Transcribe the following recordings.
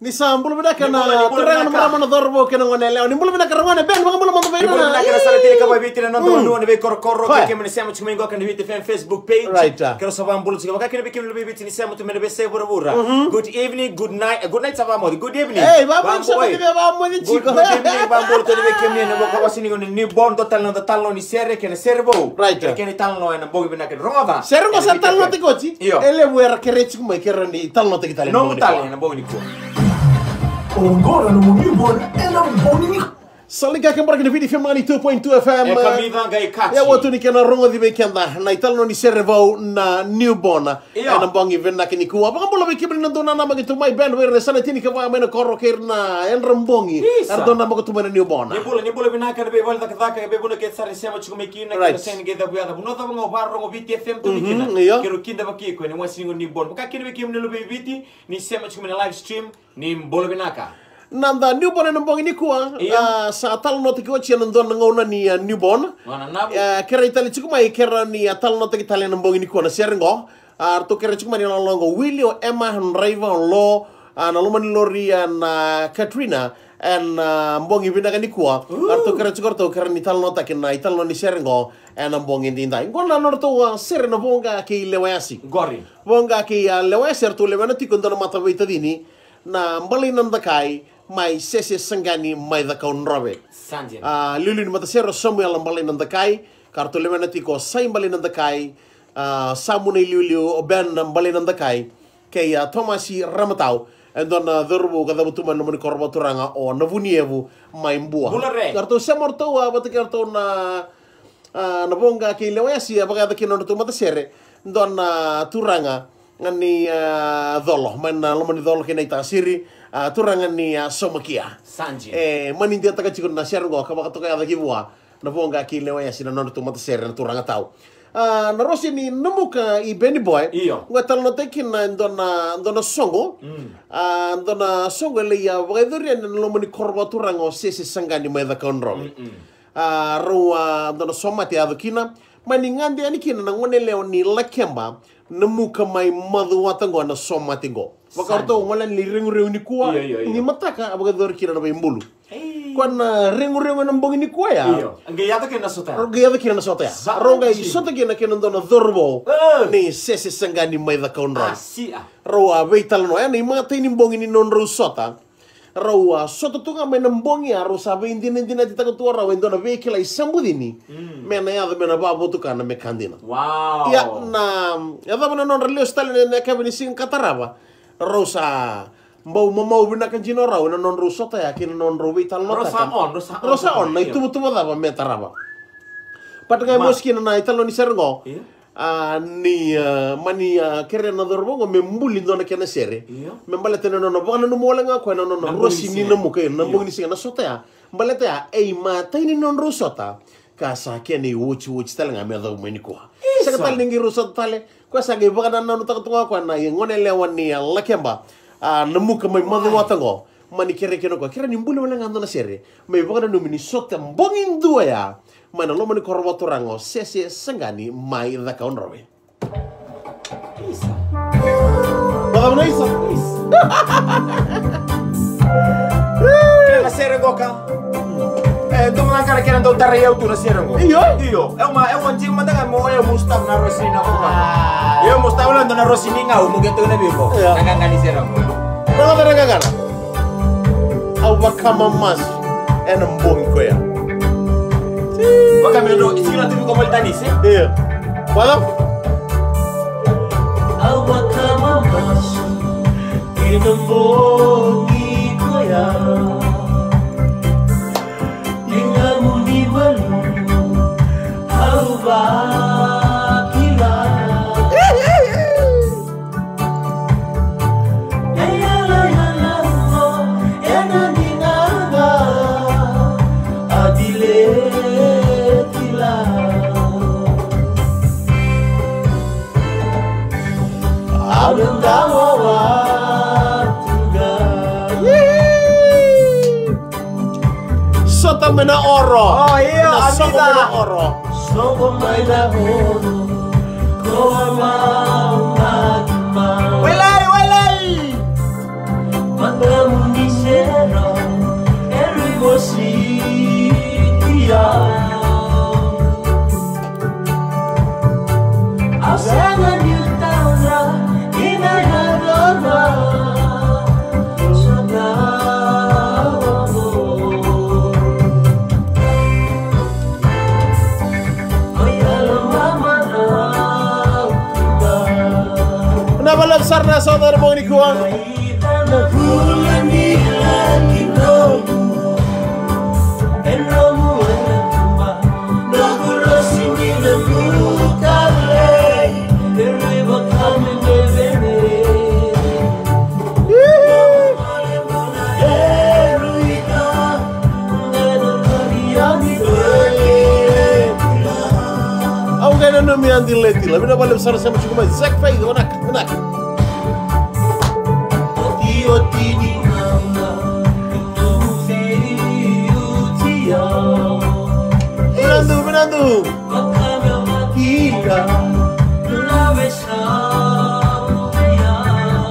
Ni sambul beda kana terang mana dorbo kena ngone lew ni bulu beda kana ngone ben bulu mana beda ni bulu beda kana sala tiri kaba biti na non non be kor ke men sema chuma ngo kana biti Facebook page kero sabam bulu chuma kana bikim lu biti ni sema tu men be se bura bura good evening good night sava mo good evening hey baba so ke baba mo ni chiko good evening bam bulu to be kem ni no ko wasini ngone ni bon to talno ni sere kene serbo kene talno en bogi bena ken rova serbo sa talno te gochi ele buer kere chuma kero ni talno te kitale no talno en bogi ni ko Ongora no Newborn ela boni. Saliga kembali ke video film 2.2 FM. Kamiva ngai kachi. Ya watu ni kana rongo di bekenda na italo ni servo na Newborn. Na bongi venna kini kuwa. Baka bola be kibri ndona na magitu mai band we resana tini ka ba mena korro kerna en rambongi. Ardona magitu mena Newborn. Ni bola bina ka be wal da ka be buna ke sare sema chuko mekina ka sen ge da buya da buno ta ngo bar rongo biti FM tu nikina. Kero kinda baki ko ni mwasi ngo Newborn. Baka kini be kimne lo be biti ni sema chuko na live stream ni bola binaka. Nanda Newborn nambong ini kuang sa tal no tiki wachi nandon ngona ni Newborn kera itali cukup mai kera ni tal no tiki tali nambong ini kuang na serengo arto kera cukup mai nalongo Willie Emma Raiva lo nalumani lori na Katrina en mbong ibina kan kuang arto kera cukup arto kera ni tal no tiki na ital no ni serengo en nambong ini indai ngona norto serena bonga ki lewasi gori bonga ki lewasi arto lewano tiko ndona mata wita dini na mbali nandakai mai sese sangani mai da kaun robe sanje lulu ni mata sero Samuel mbali nandakai kartu lemana tiko sai mbali nandakai samune lulu ben mbali nandakai kaya Thomasi Ramatau endon dorbo kada butuman nomani korba turanga o navunievu mai mbua kartu semorto wa bata kartu na bonga ki lewasi abaga kino tu mata sere don turanga ngani dolo man lomani dolo kina itasiri turangan ni somakia sanje mani dia taka cikun na sergo ka baka toka ada kibua na bonga ki lewa ya sina non tu mata ser na turanga tau na rosi ni namuka i Benny Boy ngatal no tekin na ndona songo ndona songo le ya bagaidori na lomani korba turango sese sangani mai da konro ruwa ndona somati adukina mani ngandi ani kina na ngone leo ni lakemba namuka mai madu watango na somati go Wakarto ngolan li ringu ni kuwa ni mataka abaga dor kira na bulu. Kwan ringu nambong ni kuwa ya. Gayata kina sota. Gayata kina sota ya. Ronga sota kina ndona dorbo. Ni sese sangani mai da kaunra. Roa beital no ni mata ni mbong ni non ru sota. Roa sota tunga mai nambong ya ro sabe indina tita tua rawa ndona vekila isambudini. Mena ya da mena babo tu kana me kandina. Wow. Ya na ya da non relio stale ne kabini sing kataraba. Rosa mau bina kan jino raw na non rusota ya kin non rubi tal no rosa on na itu betul da ba metaraba patga moski na italo ni sergo ni mani kere na dorbo me mbuli ndona kena sere me mbalete no bana no molenga ko no rosi ni no muke na mbongi singa na sota ya mbalete ya ma taini non rusota kasa kene wuchi tal nga me do meni ko saka tal ningi rusota tale ko sage bana na no taktunga ko na ngone lewan ni lakemba nemu ka mai madu watango mani kere keno ko kere ni mbuli wala ngando na sere me bana no mini sota mbongin dua ya mana lo mani korwa torango sese sangani mai da kaun robe isa bagaimana isa kena sere goka Dom lang kara kena do tarayaw tu na sirango. Iyo. É uma antiga manda mo é Mustafa na Rosina ko. Eu Mustafa lang do na Rosina nga mo geto na bibo. Nangangani sirango. Nangangana. Awakama mas mbongi ko ya. Baka me do isina tu ko maltani se? Iya. Wala. Awakama mas mbongi ko ya. Sota mena oro. Oh iya, Sota mena oro. Sota mena oro. Walay. Karena saudara mau ini kuang. Não me ande leti, lá não vale usar sempre como Zack fez, onak. Menandu.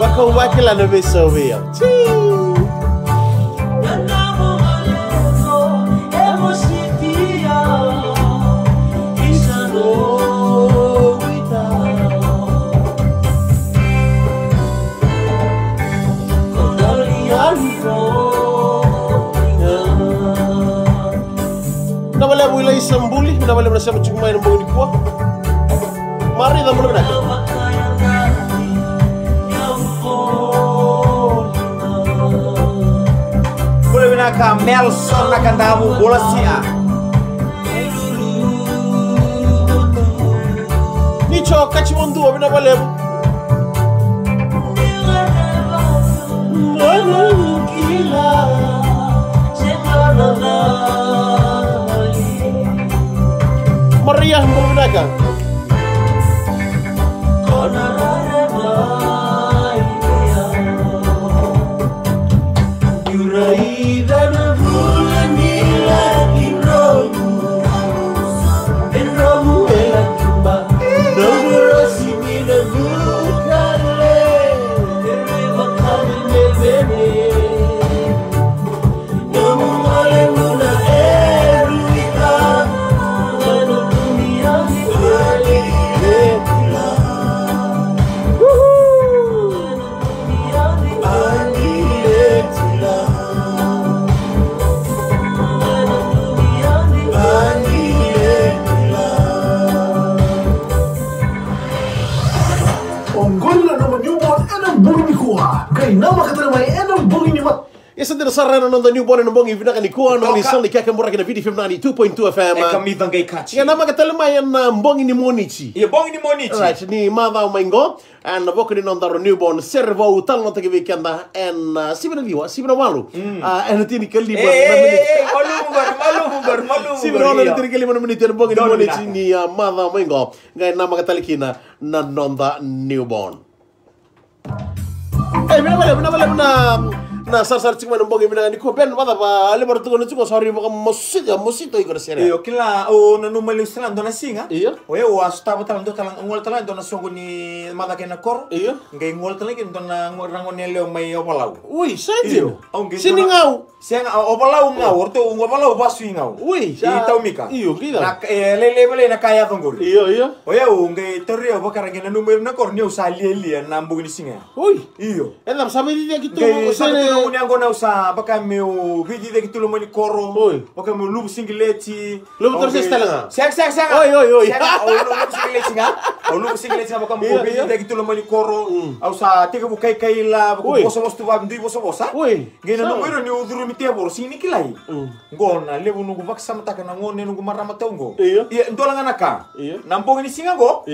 Bakau wakila no beso via. Boleh mulai sembuli, kita boleh bersama cuma main bau di kuah. Mari kita mulai berada. Boleh binaka Nelson akan tahu bola sia. Nicho kacimondu, abina boleh. Meriah menggunakan Nama kata nama enam bong ini mat. Essa della sarrana non da newborn non bongi vina ni kuan non lisan li kaka mura kana vidi film 92.2 FM. E kami tangai kaci. Ya nama kata lema yan bongi ni monici. Ya bongi ni monici. Right, ni mada o maingo and boko ni non da newborn servo utal non tagi weekenda and sibina viwa sibina walu. And tini kali malu. Sibina walu tini kali mana menit bongi ni monici ni mada o maingo. Ngai nama kata likina na non da newborn. Na sar cuma nombong ibina ni ko ben mata ba le bartu ko cuma sorry mo musito igor sere iyo kila o na numali salan dona singa iyo o eu astaba talang do talang ngol talang dona songo ni mata kena kor iyo ngai ngol talang kin dona rango ne leo mai opalau ui sadio sini ngau siang opalau ngau orto opalau basu ngau ui i taumika iyo gida na lele na kaya tongor iyo o eu ngai torrio bakara ngena numero na kor ni usali na mbugi ni singa ui iyo elam sabe dia gitu sene uni angona usa baka meu vidi de kitulo mani koro baka meu lubu singileti lubu terus stelanga sang oi lubu singileti nga lubu singileti baka meu vidi de kitulo mani koro usa tega bukai kaila baka boso bosto va ndui boso bosa ngena numero ni uduru mitia bor sini kilai ngona lebu nungu baka samata kana ngone nungu marama tongo iya ndola nganaka nampong ni singa go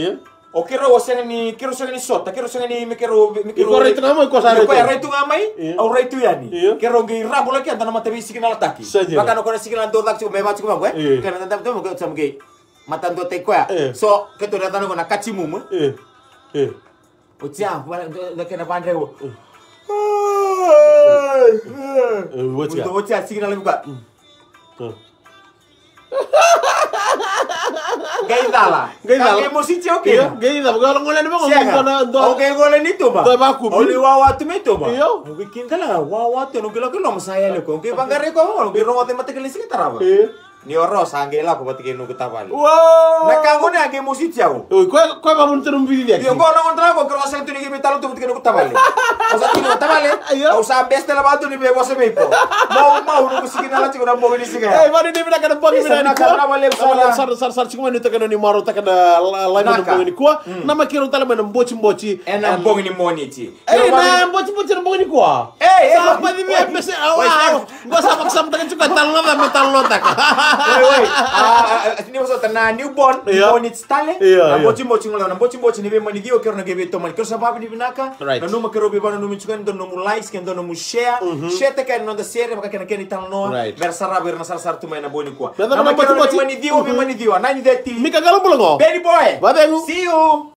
o kero wasanga ni sota kero sanga ni mekero itu nama ko sare ko ya retu ngamai au retu yani kero ngi rambo laki antana mata bisi kina lataki baka no kona sikina ndo dak chu meba chu mangwe kana tanda tanda mo sam ge mata ndo te kwa so keto na tano kona kachi mumu o tia wala ndo kana pandre wo o tia sikina lebu ka Gaidala. Kage musisi oke. Gaidala. Kalau ngolen mo oke ngolen itu ba. Do ba ku. Oli wawa tu meto ba. Oke kinta la wawa tu no kilo kilo masaya le ko. Oke bangare ko mo. Oke ro mate mate kali sini taraba. Ni oro sangela ko batike no kutabali. Wow. Nakangone age musitiao. Oi, ko ba mun terum bidi dia. Yo ngono kontra ko kro sento ni gibi talo tu batike no kutabali. Osa tino kutabali. O sa beste la batu ni be bose mepo. Mau no kusikina la chiko na bogi ni siga. Eh, mari ni bina kana bogi bina ni ko. Sar chiko ni takana ni maro takana la ni bogi ni ko. Na makiro tala mena mbochi. Ena bogi ni moniti. Eh, na mbochi na bogi ni ko. Eh, apa ni be pese awa. Gua sama sama takana chiko talo na metal lotak. Wait. Ini maksud na newborn, newborn stale. Na bochi ngola na bochi ni be mani dio kero na gebe to mani. Kero sababu ni binaka. Na numa kero be bana numi chukan don nomu likes ken don nomu share. Share te kan no da share maka ken ken ital no. Versara ber na sar tu na boni kwa. Na kero be mani dio, be mani dio. Nani deti. Mika galo bulongo. Baby boy. Badengu. See you.